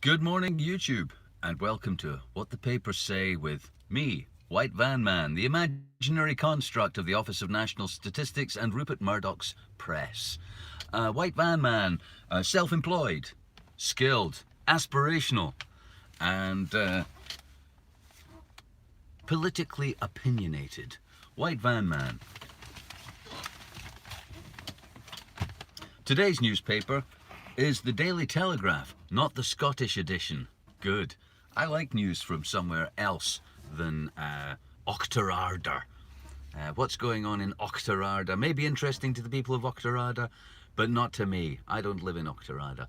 Good morning, YouTube, and welcome to What the Papers Say with me, White Van Man, the imaginary construct of the Office of National Statistics and Rupert Murdoch's press. White Van Man, self-employed, skilled, aspirational, and politically opinionated. White Van Man. Today's newspaper is the Daily Telegraph, not the Scottish edition. Good. I like news from somewhere else than Auchterarder. What's going on in Auchterarder may be interesting to the people of Auchterarder, but not to me. I don't live in Auchterarder.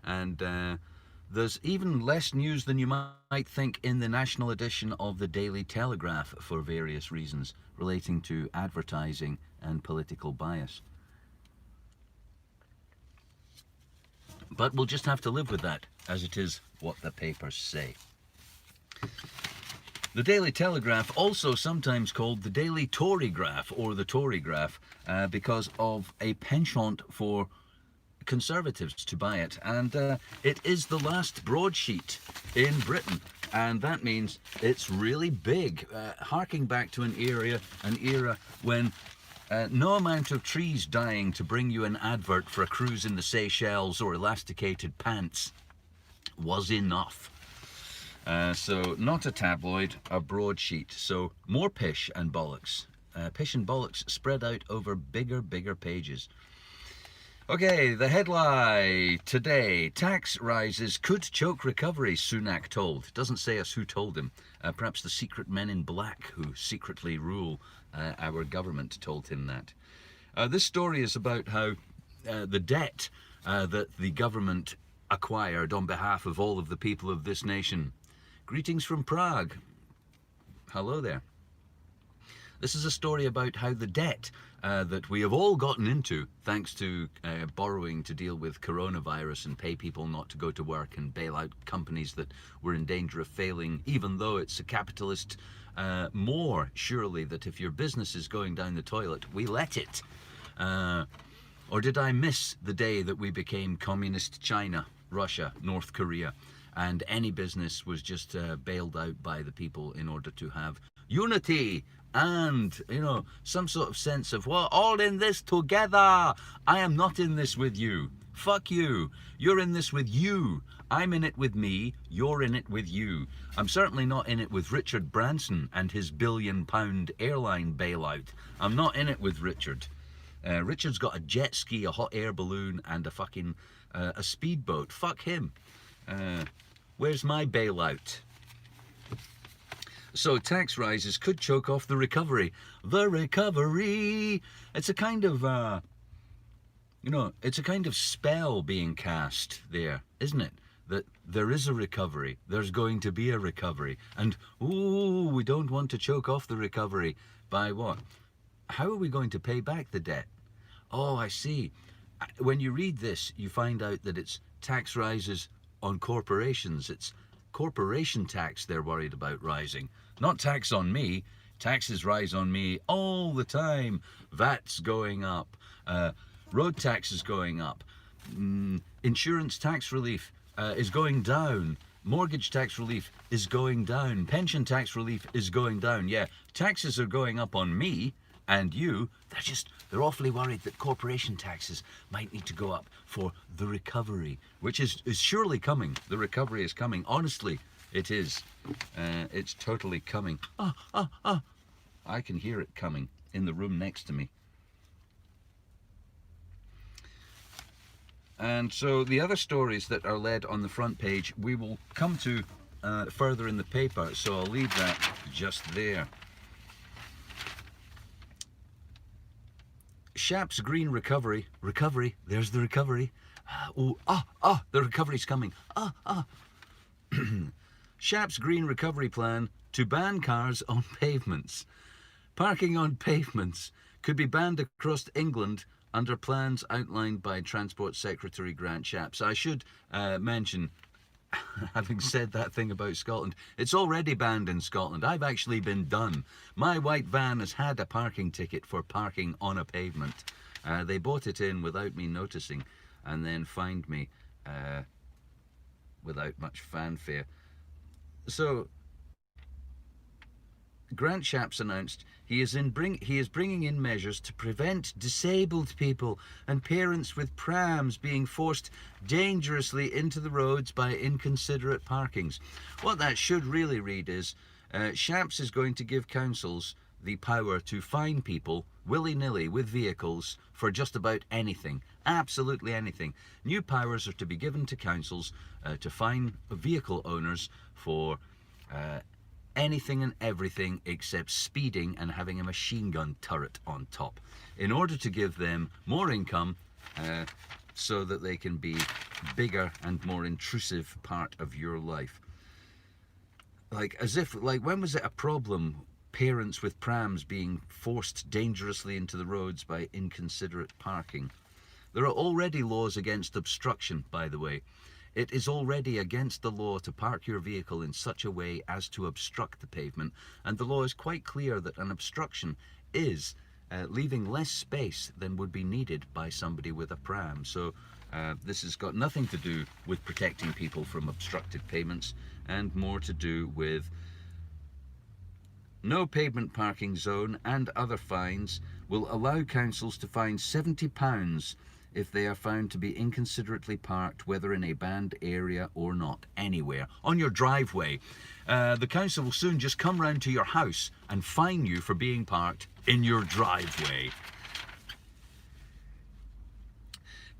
And there's even less news than you might think in the national edition of the Daily Telegraph for various reasons relating to advertising and political bias. But we'll just have to live with that, as it is what the papers say. The Daily Telegraph, also sometimes called the Daily Torygraph or the Torygraph, because of a penchant for Conservatives to buy it. And it is the last broadsheet in Britain, and that means it's really big, harking back to an era when no amount of trees dying to bring you an advert for a cruise in the Seychelles or elasticated pants was enough. So not a tabloid, a broadsheet. So more pish and bollocks. Pish and bollocks spread out over bigger pages. Okay, the headline today: tax rises could choke recovery, Sunak told. It doesn't say us who told him. Perhaps the secret men in black who secretly rule our government told him that. This story is about how the debt that the government acquired on behalf of all of the people of this nation. Greetings from Prague. Hello there. This is a story about how the debt that we have all gotten into, thanks to borrowing to deal with coronavirus and pay people not to go to work and bail out companies that were in danger of failing, even though it's a capitalist more, surely, that if your business is going down the toilet, we let it. Or did I miss the day that we became communist China, Russia, North Korea, and any business was just bailed out by the people in order to have unity and, you know, some sort of sense of, well, all in this together. I am not in this with you. Fuck you. You're in this with you. I'm in it with me. You're in it with you. I'm certainly not in it with Richard Branson and his £1 billion airline bailout. I'm not in it with Richard. Richard's got a jet ski, a hot air balloon, and a fucking a speedboat. Fuck him. Where's my bailout? So tax rises could choke off the recovery. The recovery. It's a kind of, it's a kind of spell being cast there, isn't it? That there is a recovery. There's going to be a recovery. And, ooh, we don't want to choke off the recovery. By what? How are we going to pay back the debt? Oh, I see. When you read this, you find out that it's tax rises on corporations. It's corporation tax they're worried about rising. Not tax on me. Taxes rise on me all the time. VAT's going up. Road tax is going up. Insurance tax relief is going down. Mortgage tax relief is going down. Pension tax relief is going down. Yeah, taxes are going up on me and you. They're awfully worried that corporation taxes might need to go up for the recovery, which is surely coming. The recovery is coming. Honestly, it is. It's totally coming. I can hear it coming in the room next to me. And so the other stories that are led on the front page, we will come to further in the paper, so I'll leave that just there. Shap's green recovery, there's the recovery. The recovery's coming. Shap's green recovery plan to ban cars on pavements. Parking on pavements could be banned across England under plans outlined by Transport Secretary Grant Shapps. I should mention, having said that thing about Scotland, it's already banned in Scotland. I've actually been done. My white van has had a parking ticket for parking on a pavement. They bought it in without me noticing and then fined me without much fanfare. So Grant Shapps announced he is bringing in measures to prevent disabled people and parents with prams being forced dangerously into the roads by inconsiderate parkings. What that should really read is, Shapps is going to give councils the power to fine people willy-nilly with vehicles for just about anything, absolutely anything. New powers are to be given to councils to fine vehicle owners for anything and everything except speeding and having a machine gun turret on top, in order to give them more income so that they can be bigger and more intrusive part of your life. Like, as if, like, when was it a problem, parents with prams being forced dangerously into the roads by inconsiderate parking? There are already laws against obstruction, by the way. It is already against the law to park your vehicle in such a way as to obstruct the pavement, and the law is quite clear that an obstruction is leaving less space than would be needed by somebody with a pram. So this has got nothing to do with protecting people from obstructed pavements, and more to do with no pavement parking zone, and other fines will allow councils to fine £70 if they are found to be inconsiderately parked, whether in a banned area or not, anywhere. On your driveway. The council will soon just come round to your house and fine you for being parked in your driveway.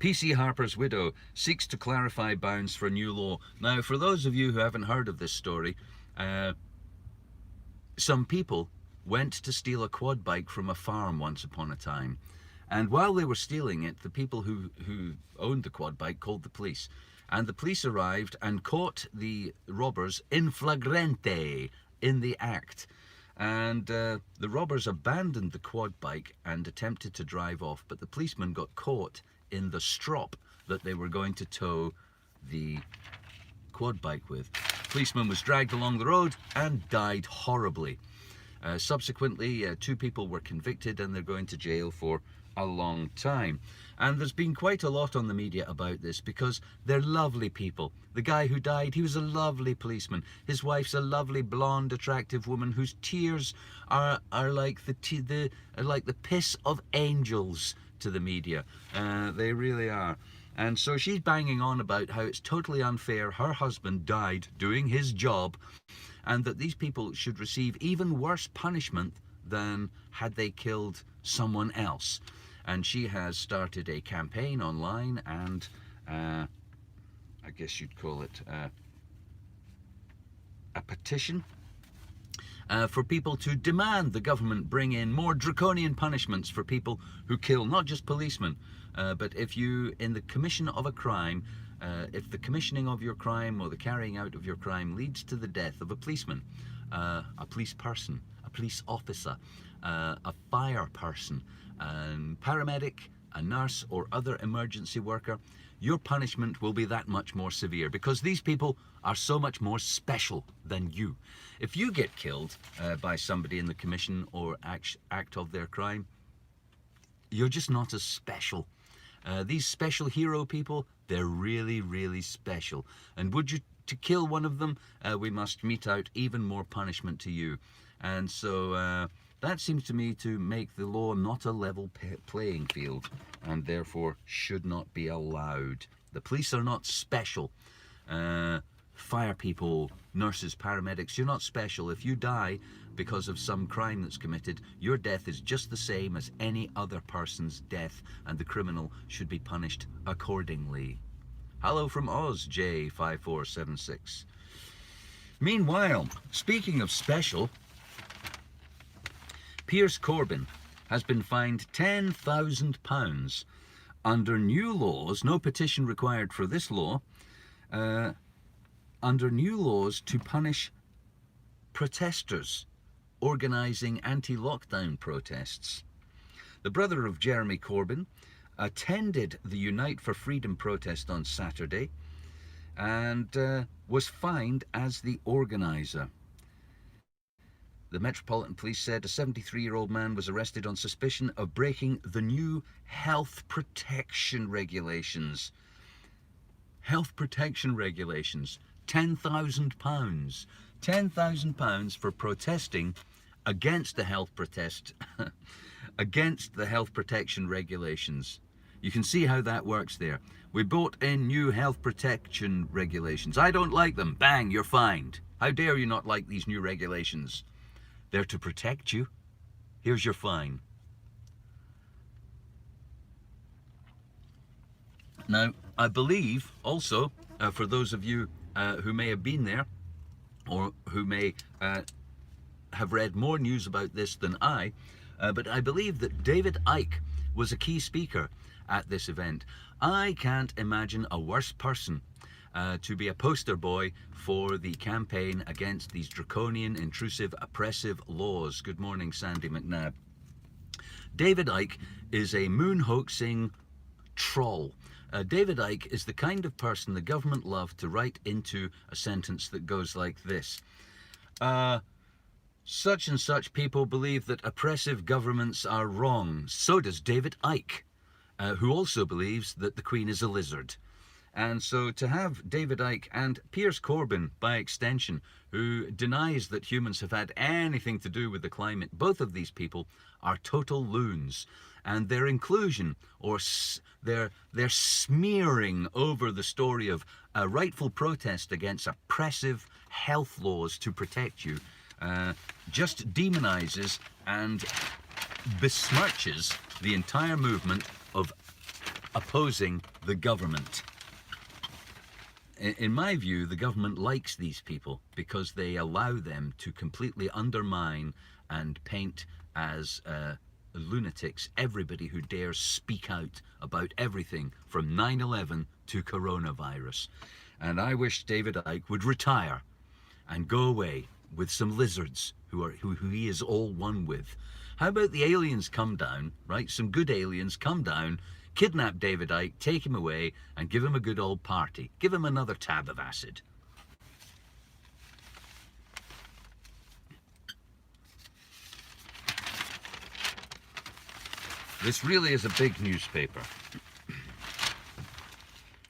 PC Harper's widow seeks to clarify bounds for new law. Now, for those of you who haven't heard of this story, some people went to steal a quad bike from a farm once upon a time. And while they were stealing it, the people who owned the quad bike called the police. And the police arrived and caught the robbers in flagrante, in the act. And the robbers abandoned the quad bike and attempted to drive off, but the policeman got caught in the strop that they were going to tow the quad bike with. The policeman was dragged along the road and died horribly. Subsequently, 2 people were convicted and they're going to jail for a long time. And there's been quite a lot on the media about this because they're lovely people. The guy who died, he was a lovely policeman. His wife's a lovely blonde attractive woman whose tears are like the piss of angels to the media. They really are. And so she's banging on about how it's totally unfair her husband died doing his job, and that these people should receive even worse punishment than had they killed someone else. And she has started a campaign online, and I guess you'd call it a petition for people to demand the government bring in more draconian punishments for people who kill, not just policemen, but if you, in the commission of a crime, if the commissioning of your crime or the carrying out of your crime leads to the death of a policeman, a police person, a police officer, a fire person, paramedic, a nurse or other emergency worker, your punishment will be that much more severe, because these people are so much more special than you. If you get killed by somebody in the commission or act of their crime, you're just not as special. These special hero people, they're really, really special. And would you to kill one of them, we must mete out even more punishment to you. And so that seems to me to make the law not a level playing field, and therefore should not be allowed. The police are not special. Fire people, nurses, paramedics, you're not special. If you die because of some crime that's committed, your death is just the same as any other person's death, and the criminal should be punished accordingly. Hello from Oz, J5476. Meanwhile, speaking of special, Piers Corbyn has been fined £10,000 under new laws, no petition required for this law, under new laws to punish protesters organising anti-lockdown protests. The brother of Jeremy Corbyn attended the Unite for Freedom protest on Saturday and was fined as the organiser. The Metropolitan Police said a 73-year-old man was arrested on suspicion of breaking the new health protection regulations. health protection regulations. £10,000. £10,000 for protesting against the against the health protection regulations. You can see how that works there. We brought in new health protection regulations. I don't like them. Bang, you're fined. How dare you not like these new regulations? They're to protect you. Here's your fine. Now, I believe also, for those of you who may have been there, or who may have read more news about this than I, but I believe that David Icke was a key speaker at this event. I can't imagine a worse person to be a poster boy for the campaign against these draconian, intrusive, oppressive laws. Good morning, Sandy McNabb. David Icke is a moon-hoaxing troll. David Icke is the kind of person the government love to write into a sentence that goes like this. Such and such people believe that oppressive governments are wrong. So does David Icke, who also believes that the Queen is a lizard. And so to have David Icke and Piers Corbyn, by extension, who denies that humans have had anything to do with the climate, both of these people are total loons. And their inclusion, or their smearing over the story of a rightful protest against oppressive health laws to protect you, just demonizes and besmirches the entire movement of opposing the government. In my view, the government likes these people because they allow them to completely undermine and paint as lunatics everybody who dares speak out about everything from 9/11 to coronavirus. And I wish David Icke would retire and go away with some lizards who he is all one with. How about the aliens come down, right? Some good aliens come down, kidnap David Icke, take him away, and give him a good old party. Give him another tab of acid. This really is a big newspaper.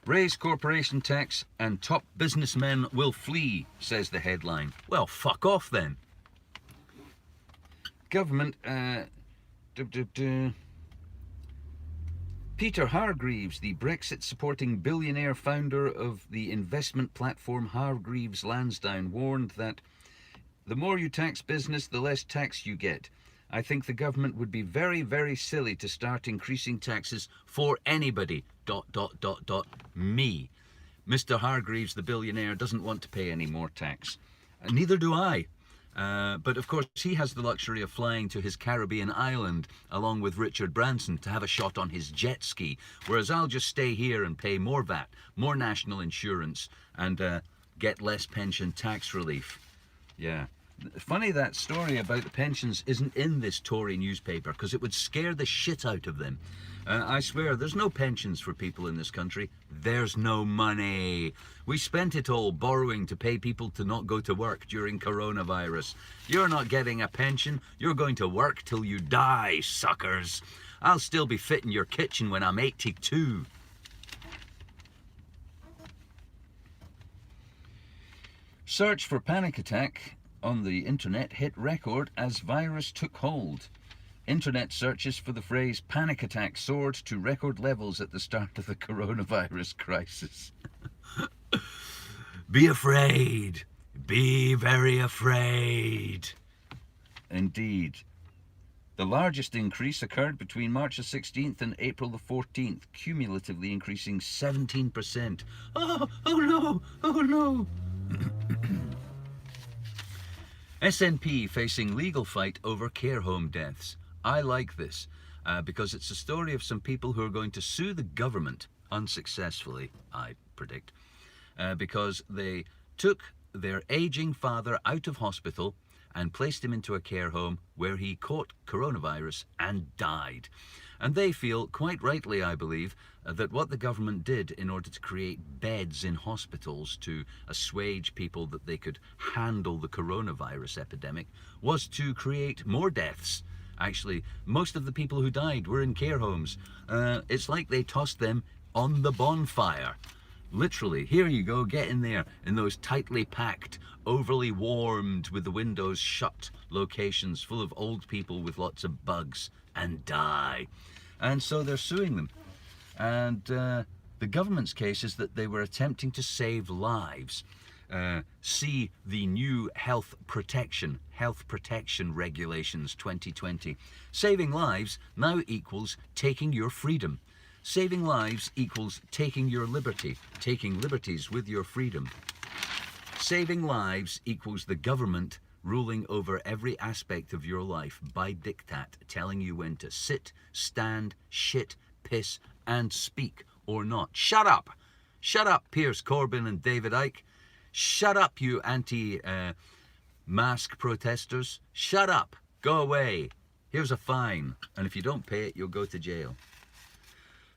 Raise corporation tax and top businessmen will flee, says the headline. Well, fuck off then. Government, Peter Hargreaves, the Brexit-supporting billionaire founder of the investment platform Hargreaves Lansdown, warned that the more you tax business, the less tax you get. I think the government would be very, very silly to start increasing taxes for anybody, ... me. Mr. Hargreaves, the billionaire, doesn't want to pay any more tax. Neither do I. But of course, he has the luxury of flying to his Caribbean island along with Richard Branson to have a shot on his jet ski, whereas I'll just stay here and pay more VAT, more national insurance, and get less pension tax relief. Yeah. Funny that story about the pensions isn't in this Tory newspaper, because it would scare the shit out of them. I swear, there's no pensions for people in this country. There's no money. We spent it all borrowing to pay people to not go to work during coronavirus. You're not getting a pension. You're going to work till you die, suckers. I'll still be fit in your kitchen when I'm 82. Search for panic attack on the internet hit record as virus took hold. Internet searches for the phrase panic attack soared to record levels at the start of the coronavirus crisis. Be afraid. Be very afraid. Indeed. The largest increase occurred between March the 16th and April the 14th, cumulatively increasing 17%. Oh no, oh no. SNP facing legal fight over care home deaths. I like this because it's a story of some people who are going to sue the government unsuccessfully, I predict, because they took their aging father out of hospital and placed him into a care home where he caught coronavirus and died. And they feel, quite rightly I believe, that what the government did in order to create beds in hospitals to assuage people that they could handle the coronavirus epidemic was to create more deaths. Actually, most of the people who died were in care homes. It's like they tossed them on the bonfire. Literally, here you go, get in there in those tightly packed, overly warmed, with the windows shut locations full of old people with lots of bugs, and die. And so they're suing them. And the government's case is that they were attempting to save lives. See the new health protection regulations 2020. Saving lives now equals taking your freedom. Saving lives equals taking your liberty, taking liberties with your freedom. Saving lives equals the government ruling over every aspect of your life by diktat, telling you when to sit, stand, shit, piss, and speak or not. Shut up! Shut up, Piers Corbyn and David Icke. Shut up, you anti-mask protesters. Shut up. Go away. Here's a fine, and if you don't pay it, you'll go to jail.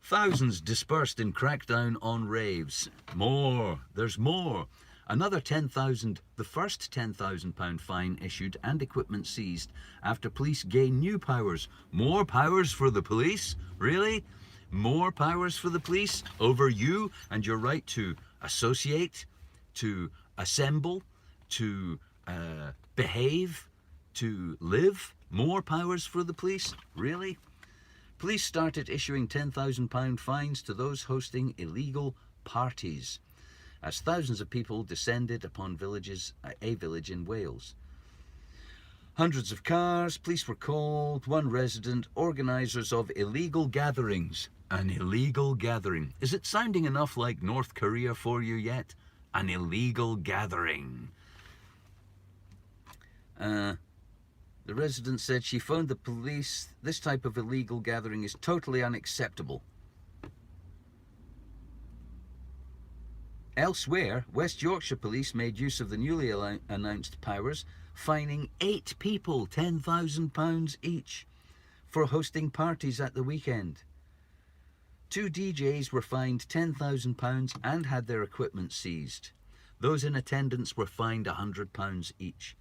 Thousands dispersed in crackdown on raves. More. There's more. Another 10,000, the first £10,000 fine issued and equipment seized after police gain new powers. More powers for the police? Really? More powers for the police over you and your right to associate, to assemble, to behave, to live? More powers for the police? Really? Police started issuing £10,000 fines to those hosting illegal parties as thousands of people descended upon a village in Wales. Hundreds of cars, police were called, one resident, organisers of illegal gatherings. An illegal gathering. Is it sounding enough like North Korea for you yet? An illegal gathering. The resident said she phoned the police. This type of illegal gathering is totally unacceptable. Elsewhere, West Yorkshire Police made use of the newly announced powers, fining 8 people £10,000 each for hosting parties at the weekend. 2 DJs were fined £10,000 and had their equipment seized. Those in attendance were fined £100 each.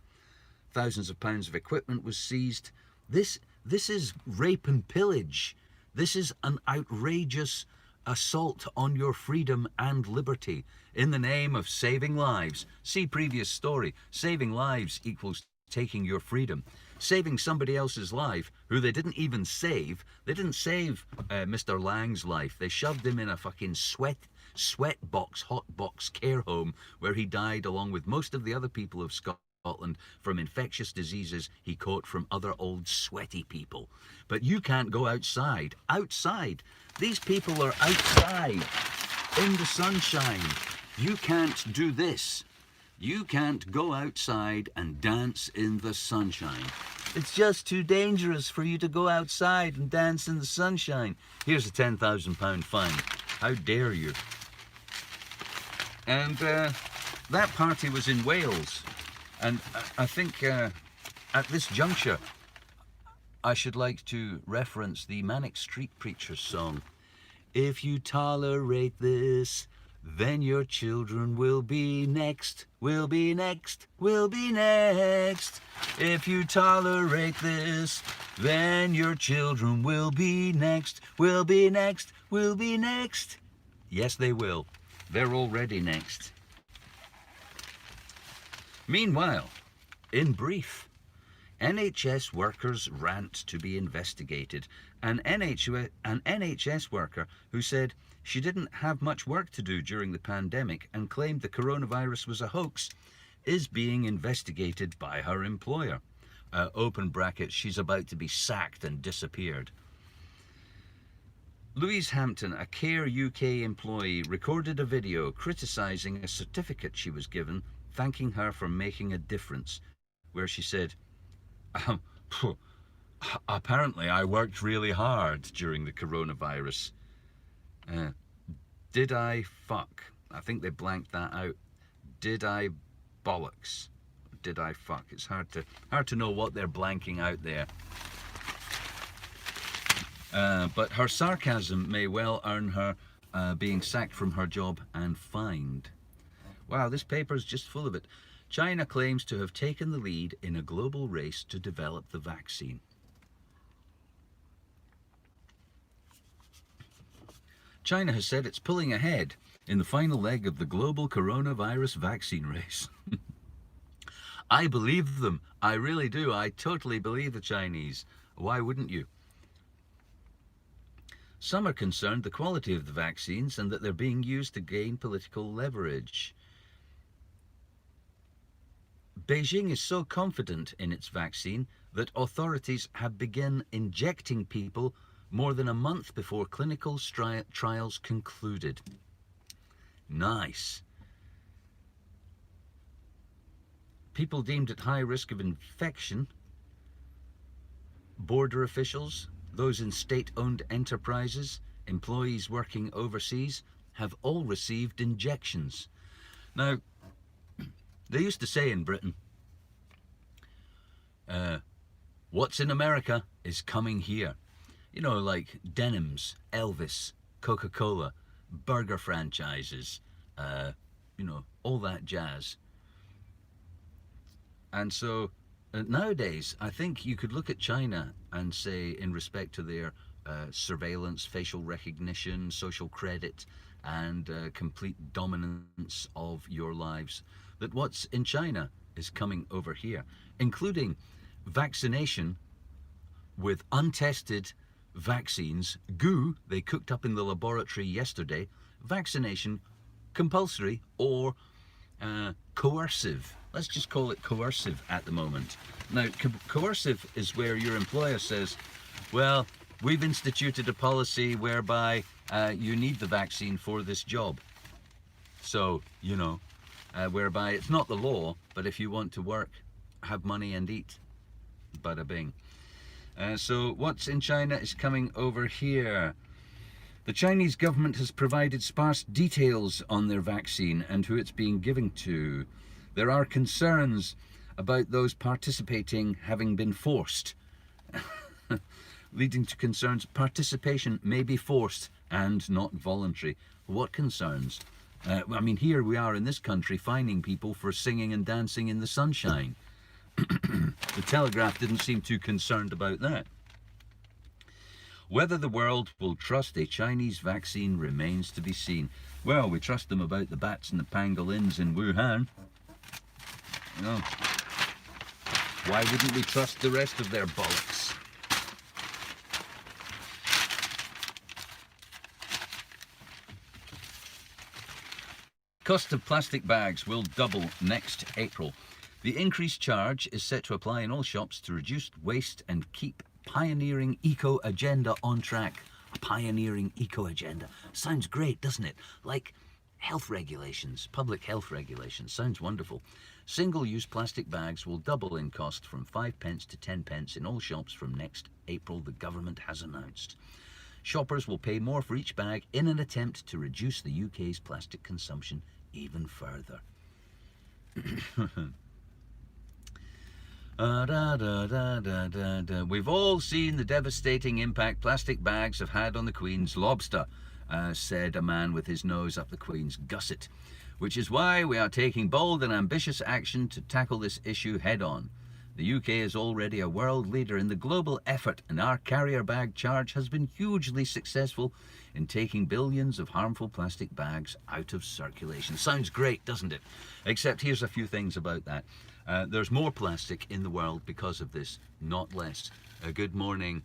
Thousands of pounds of equipment was seized. This is rape and pillage. This is an outrageous assault on your freedom and liberty in the name of saving lives. See previous story. Saving lives equals taking your freedom. Saving somebody else's life who they didn't even save. They didn't save Mr. Lang's life. They shoved him in a fucking hot box care home where he died along with most of the other people of Scotland from infectious diseases he caught from other old sweaty people. But you can't go outside. Outside. These people are outside in the sunshine. You can't do this. You can't go outside and dance in the sunshine. It's just too dangerous for you to go outside and dance in the sunshine. Here's a £10,000 fine. How dare you? And that party was in Wales. And I think at this juncture, I should like to reference the Manic Street Preachers song. If you tolerate this, then your children will be next, will be next, will be next. If you tolerate this, then your children will be next, will be next, will be next. Yes, they will. They're already next. Meanwhile, in brief, NHS workers rant to be investigated. An NHS worker who said she didn't have much work to do during the pandemic and claimed the coronavirus was a hoax is being investigated by her employer. Open brackets, she's about to be sacked and disappeared. Louise Hampton, a Care UK employee, recorded a video criticising a certificate she was given, thanking her for making a difference, where she said, apparently I worked really hard during the coronavirus. Did I fuck? I think they blanked that out. Did I bollocks? Did I fuck? It's hard to know what they're blanking out there. But her sarcasm may well earn her being sacked from her job and fined. Wow, this paper's just full of it. China claims to have taken the lead in a global race to develop the vaccine. China has said it's pulling ahead in the final leg of the global coronavirus vaccine race. I believe them. I really do. I totally believe the Chinese. Why wouldn't you? Some are concerned the quality of the vaccines and that they're being used to gain political leverage. Beijing is so confident in its vaccine that authorities have begun injecting people more than a month before clinical trials concluded. Nice. People deemed at high risk of infection, border officials, those in state-owned enterprises, employees working overseas, have all received injections. Now, they used to say in Britain, what's in America is coming here. You know, like denims, Elvis, Coca-Cola, burger franchises, you know, all that jazz. And so nowadays, I think you could look at China and say, in respect to their surveillance, facial recognition, social credit, and complete dominance of your lives, that what's in China is coming over here, including vaccination with untested vaccines, goo they cooked up in the laboratory yesterday, vaccination compulsory or coercive. Let's just call it coercive at the moment. Now, coercive is where your employer says, well, we've instituted a policy whereby you need the vaccine for this job. So, you know, whereby it's not the law, but if you want to work, have money and eat. Bada bing. So what's in China is coming over here. The Chinese government has provided sparse details on their vaccine and who it's being given to. There are concerns about those participating having been forced, leading to concerns participation may be forced and not voluntary. What concerns? I mean, here we are in this country fining people for singing and dancing in the sunshine. The Telegraph didn't seem too concerned about that. Whether the world will trust a Chinese vaccine remains to be seen. Well, we trust them about the bats and the pangolins in Wuhan. You know, why wouldn't we trust the rest of their bollocks? Cost of plastic bags will double next April. The increased charge is set to apply in all shops to reduce waste and keep pioneering eco agenda on track. A pioneering eco agenda. Sounds great, doesn't it? Like health regulations, public health regulations. Sounds wonderful. Single-use plastic bags will double in cost from 5 pence to 10 pence in all shops from next April, the government has announced. Shoppers will pay more for each bag in an attempt to reduce the UK's plastic consumption even further. We've all seen the devastating impact plastic bags have had on the Queen's lobster, said a man with his nose up the Queen's gusset, which is why we are taking bold and ambitious action to tackle this issue head on. The UK is already a world leader in the global effort, and our carrier bag charge has been hugely successful in taking billions of harmful plastic bags out of circulation. Sounds great, doesn't it? Except here's a few things about that. There's more plastic in the world because of this, not less. Good morning.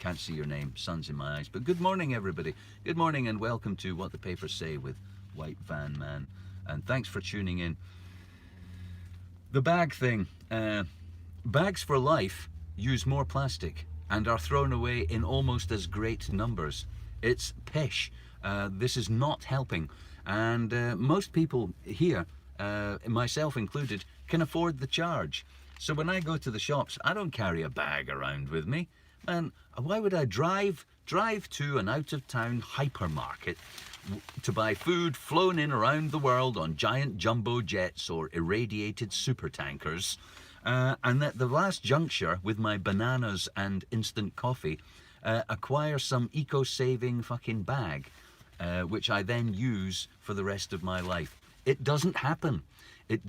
Can't see your name, sun's in my eyes, but good morning, everybody. Good morning and welcome to What the Papers Say with White Van Man. And thanks for tuning in. The bag thing. Bags for life use more plastic and are thrown away in almost as great numbers. It's pish. This is not helping. And most people here, myself included, can afford the charge. So when I go to the shops, I don't carry a bag around with me. And why would I drive to an out-of-town hypermarket to buy food flown in around the world on giant jumbo jets or irradiated super tankers, and at the last juncture with my bananas and instant coffee, acquire some eco-saving fucking bag, which I then use for the rest of my life? It doesn't happen. It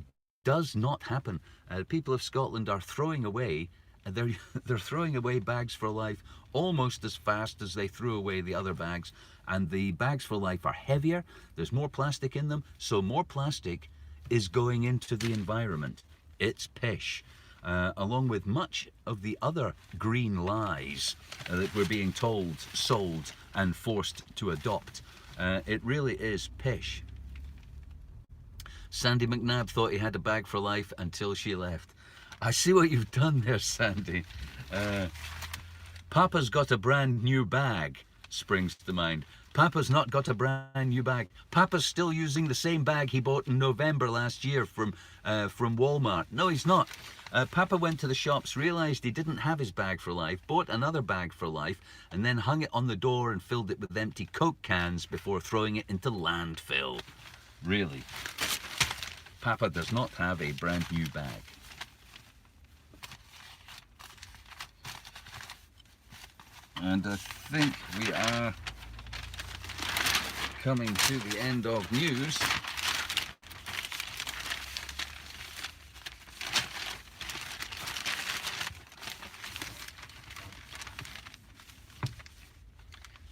does not happen. People of Scotland are throwing away they're throwing away bags for life almost as fast as they threw away the other bags. And the bags for life are heavier, there's more plastic in them, so more plastic is going into the environment. It's pish. Along with much of the other green lies that we're being told, sold, and forced to adopt. It really is pish. Sandy McNabb thought he had a bag for life until she left. I see what you've done there, Sandy. Papa's got a brand new bag, springs to mind. Papa's not got a brand new bag. Papa's still using the same bag he bought in November last year from Walmart. No, he's not. Papa went to the shops, realized he didn't have his bag for life, bought another bag for life, and then hung it on the door and filled it with empty Coke cans before throwing it into landfill. Really? Papa does not have a brand new bag. And I think we are coming to the end of news.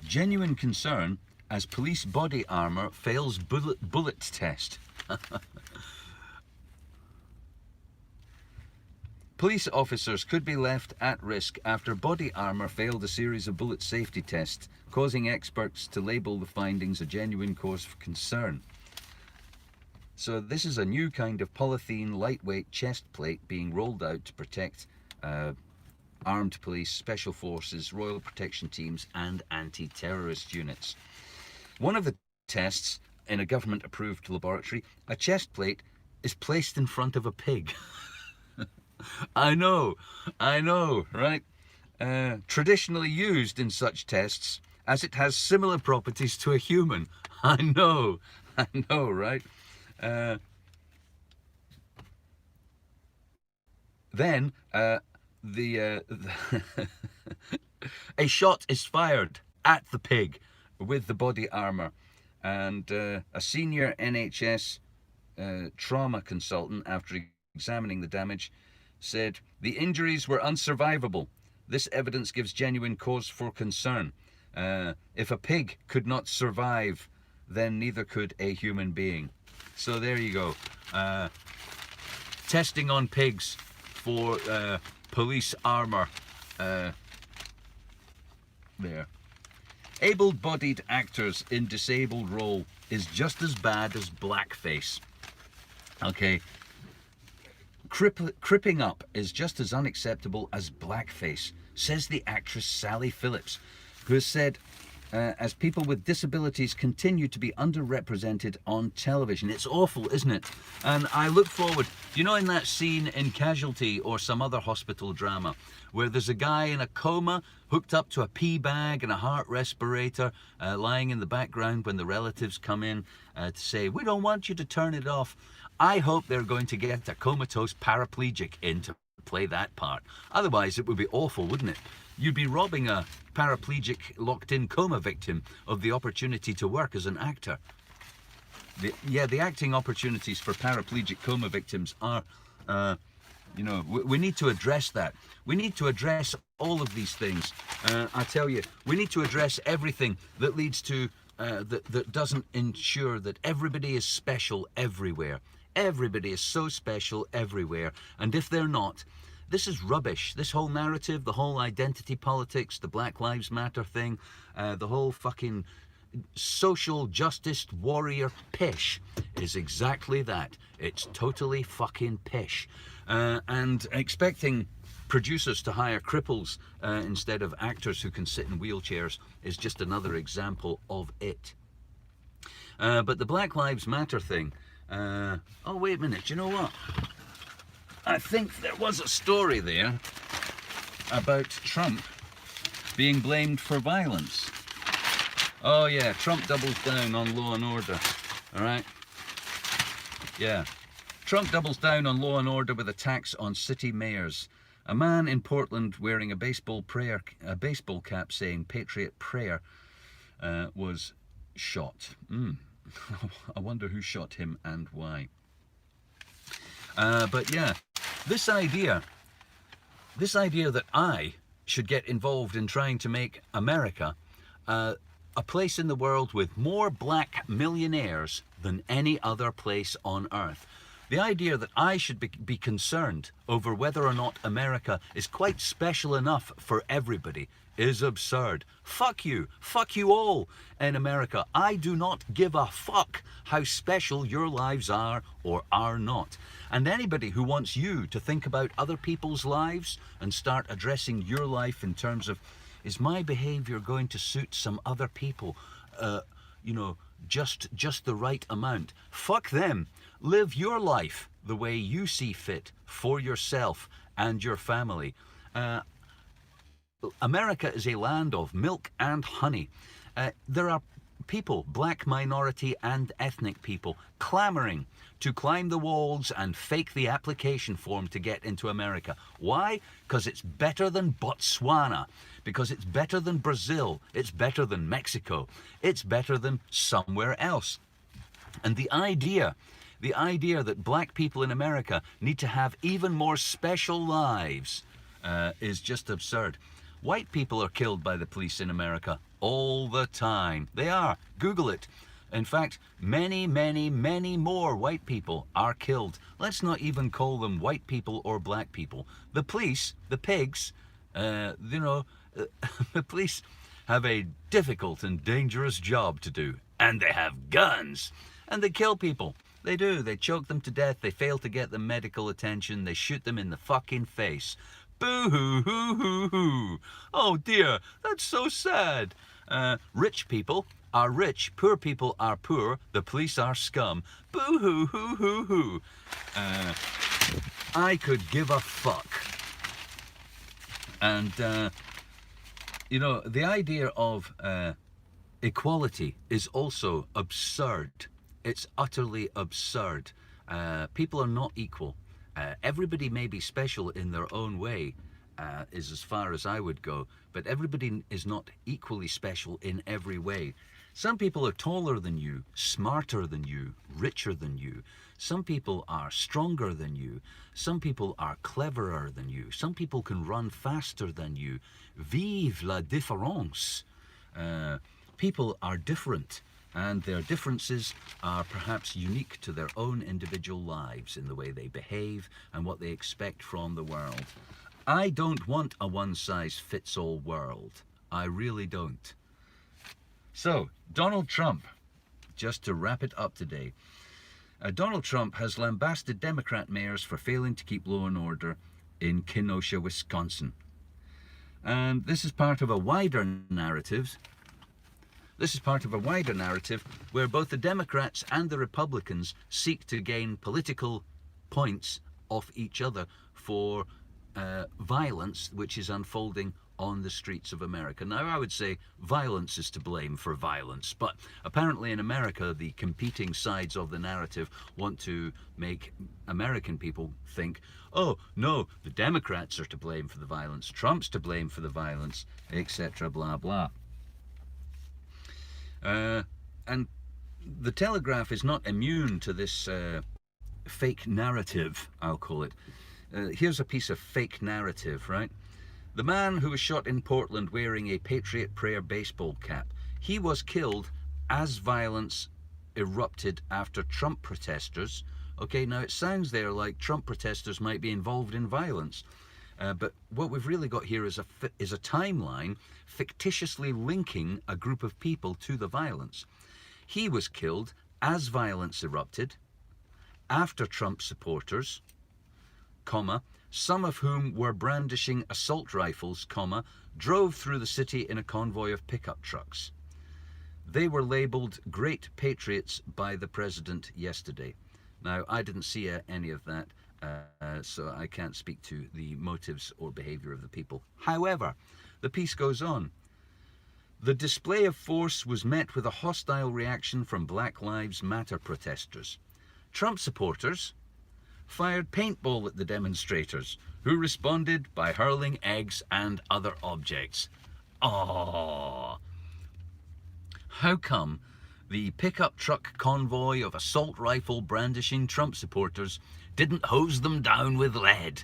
Genuine concern as police body armor fails bullet test. Police officers could be left at risk after body armor failed a series of bullet safety tests, causing experts to label the findings a genuine cause for concern. So this is a new kind of polythene lightweight chest plate being rolled out to protect armed police, special forces, royal protection teams and anti-terrorist units. One of the tests in a government-approved laboratory, a chest plate is placed in front of a pig. I know, right? Traditionally used in such tests, as it has similar properties to a human. I know, right? Then a shot is fired at the pig with the body armor, and a senior NHS trauma consultant, after examining the damage, said the injuries were unsurvivable. This evidence gives genuine cause for concern. If a pig could not survive, then neither could a human being. So there you go. Testing on pigs for police armor. There. Able-bodied actors in disabled role is just as bad as blackface. Okay. Cripping up is just as unacceptable as blackface, says the actress Sally Phillips, who has said, as people with disabilities continue to be underrepresented on television. It's awful, isn't it? And I look forward, you know, in that scene in Casualty or some other hospital drama, where there's a guy in a coma hooked up to a pee bag and a heart respirator, lying in the background when the relatives come in to say, we don't want you to turn it off. I hope they're going to get a comatose paraplegic in to play that part. Otherwise, it would be awful, wouldn't it? You'd be robbing a paraplegic locked-in coma victim of the opportunity to work as an actor. The acting opportunities for paraplegic coma victims are, you know, we need to address that. We need to address all of these things. I tell you, we need to address everything that leads to, that doesn't ensure that everybody is special everywhere. Everybody is so special everywhere, and if they're not, this is rubbish. This whole narrative, the whole identity politics, the Black Lives Matter thing, the whole fucking social justice warrior pish is exactly that. It's totally fucking pish. And expecting producers to hire cripples instead of actors who can sit in wheelchairs is just another example of it. But the Black Lives Matter thing, oh wait a minute, you know what? I think there was a story there about Trump being blamed for violence. Oh yeah, Trump doubles down on law and order, all right? Yeah, Trump doubles down on law and order with attacks on city mayors. A man in Portland wearing a baseball cap saying Patriot Prayer was shot. I wonder who shot him and why. But yeah, this idea This idea that I should get involved in trying to make America a place in the world with more black millionaires than any other place on earth. The idea that I should be concerned over whether or not America is quite special enough for everybody is absurd. Fuck you all in America. I do not give a fuck how special your lives are or are not. And anybody who wants you to think about other people's lives and start addressing your life in terms of, is my behavior going to suit some other people, just the right amount? Fuck them. Live your life the way you see fit for yourself and your family. America is a land of milk and honey. There are people, black minority and ethnic people, clamoring to climb the walls and fake the application form to get into America. Why? Because it's better than Botswana, because it's better than Brazil, it's better than Mexico, it's better than somewhere else. And the idea that black people in America need to have even more special lives is just absurd. White people are killed by the police in America all the time. They are. Google it. In fact, many, many, many more white people are killed. Let's not even call them white people or black people. The police, the pigs, the police have a difficult and dangerous job to do. And they have guns. And they kill people. They do. They choke them to death. They fail to get them medical attention. They shoot them in the fucking face. Boo-hoo-hoo-hoo-hoo. Oh dear, that's so sad. Rich people are rich, poor people are poor, the police are scum. Boo-hoo-hoo-hoo-hoo. I could give a fuck. And, the idea of equality is also absurd. It's utterly absurd. People are not equal. Everybody may be special in their own way, is as far as I would go, but everybody is not equally special in every way. Some people are taller than you, smarter than you, richer than you. Some people are stronger than you. Some people are cleverer than you. Some people can run faster than you. Vive la différence. People are different. And their differences are perhaps unique to their own individual lives in the way they behave and what they expect from the world. I don't want a one-size-fits-all world. I really don't. So, Donald Trump, just to wrap it up today, Donald Trump has lambasted Democrat mayors for failing to keep law and order in Kenosha, Wisconsin. And this is part of a wider narrative. This is part of a wider narrative where both the Democrats and the Republicans seek to gain political points off each other for violence which is unfolding on the streets of America. Now, I would say violence is to blame for violence, but apparently in America, the competing sides of the narrative want to make American people think, oh, no, the Democrats are to blame for the violence, Trump's to blame for the violence, etc., blah, blah. And the Telegraph is not immune to this fake narrative, I'll call it. Here's a piece of fake narrative, right? The man who was shot in Portland wearing a Patriot Prayer baseball cap, he was killed as violence erupted after Trump protesters. Okay, now it sounds there like Trump protesters might be involved in violence. But what we've really got here is a timeline fictitiously linking a group of people to the violence. He was killed as violence erupted, after Trump supporters, comma, some of whom were brandishing assault rifles, comma, drove through the city in a convoy of pickup trucks. They were labeled great patriots by the president yesterday. Now, I didn't see any of that, so I can't speak to the motives or behavior of the people. However, the piece goes on. The display of force was met with a hostile reaction from Black Lives Matter protesters. Trump supporters fired paintball at the demonstrators, who responded by hurling eggs and other objects. Aww. How come the pickup truck convoy of assault rifle brandishing Trump supporters didn't hose them down with lead?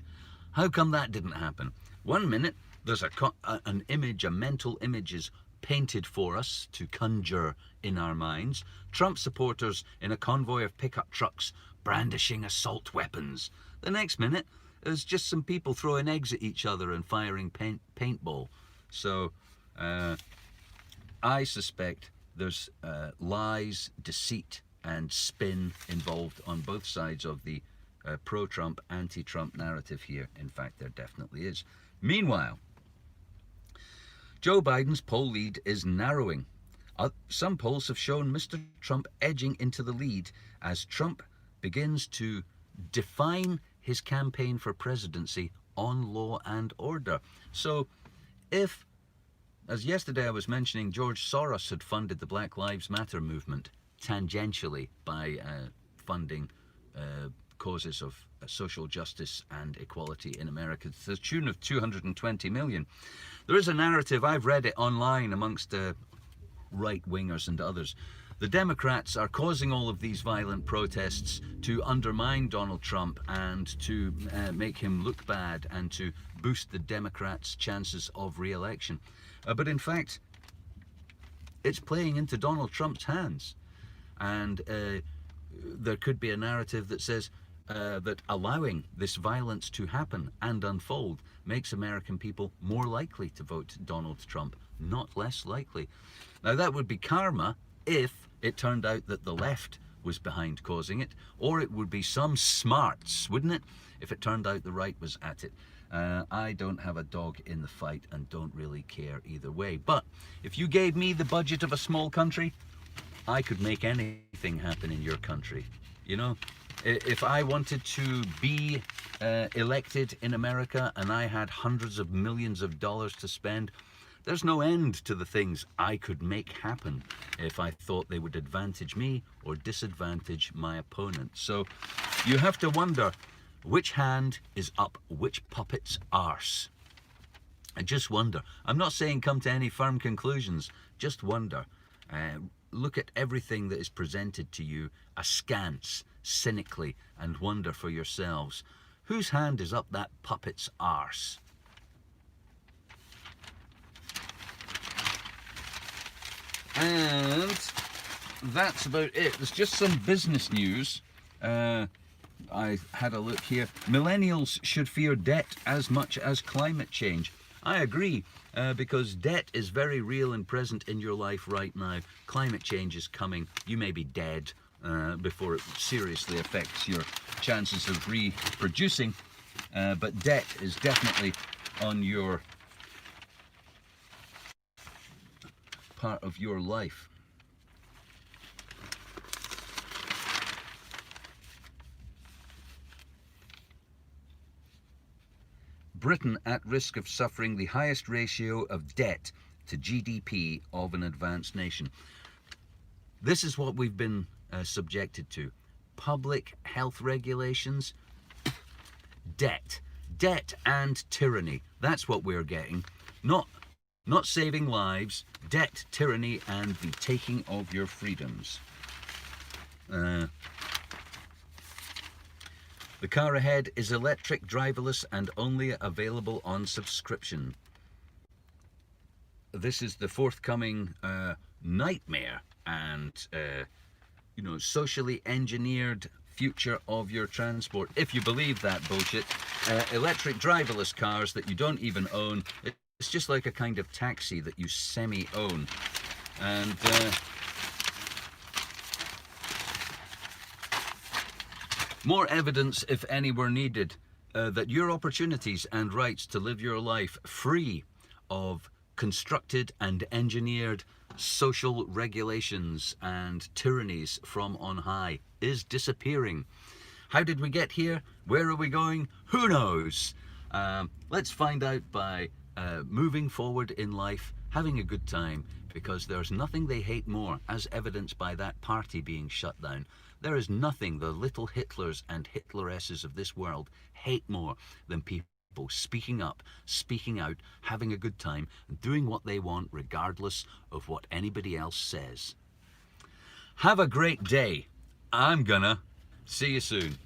How come that didn't happen? One minute, there's an image, a mental image is painted for us to conjure in our minds. Trump supporters in a convoy of pickup trucks brandishing assault weapons. The next minute, there's just some people throwing eggs at each other and firing paintball. So I suspect there's lies, deceit, and spin involved on both sides of the pro-Trump, anti-Trump narrative here. In fact, there definitely is. Meanwhile, Joe Biden's poll lead is narrowing. Some polls have shown Mr. Trump edging into the lead as Trump begins to define his campaign for presidency on law and order. So if, as yesterday I was mentioning, George Soros had funded the Black Lives Matter movement tangentially by funding causes of social justice and equality in America to the tune of 220 million. There is a narrative, I've read it online amongst right-wingers and others. The Democrats are causing all of these violent protests to undermine Donald Trump and to make him look bad and to boost the Democrats' chances of re-election. But in fact, it's playing into Donald Trump's hands. And there could be a narrative that says that allowing this violence to happen and unfold makes American people more likely to vote Donald Trump, not less likely. Now that would be karma if it turned out that the left was behind causing it, or it would be some smarts, wouldn't it, if it turned out the right was at it. I don't have a dog in the fight and don't really care either way. But if you gave me the budget of a small country, I could make anything happen in your country. You know, if I wanted to be elected in America and I had hundreds of millions of dollars to spend, there's no end to the things I could make happen if I thought they would advantage me or disadvantage my opponent. So you have to wonder which hand is up which puppet's arse. I just wonder. I'm not saying come to any firm conclusions, just wonder. Look at everything that is presented to you askance, cynically, and wonder for yourselves. Whose hand is up that puppet's arse? And that's about it. There's just some business news. I had a look here. Millennials should fear debt as much as climate change. I agree, because debt is very real and present in your life right now. Climate change is coming. You may be dead before it seriously affects your chances of reproducing, but debt is definitely on your part of your life. Britain at risk of suffering the highest ratio of debt to GDP of an advanced nation. This is what we've been subjected to. Public health regulations, debt and tyranny. That's what we're getting. Not saving lives, debt, tyranny, and the taking of your freedoms. The car ahead is electric, driverless, and only available on subscription. This is the forthcoming nightmare and, socially engineered future of your transport. If you believe that bullshit, electric, driverless cars that you don't even own, it's just like a kind of taxi that you semi-own. And more evidence, if any, were needed that your opportunities and rights to live your life free of constructed and engineered social regulations and tyrannies from on high is disappearing. How did we get here? Where are we going? Who knows? Let's find out by moving forward in life, having a good time, because there's nothing they hate more, as evidenced by that party being shut down. There is nothing the little Hitlers and Hitleresses of this world hate more than people speaking up, speaking out, having a good time, and doing what they want regardless of what anybody else says. Have a great day. I'm gonna see you soon.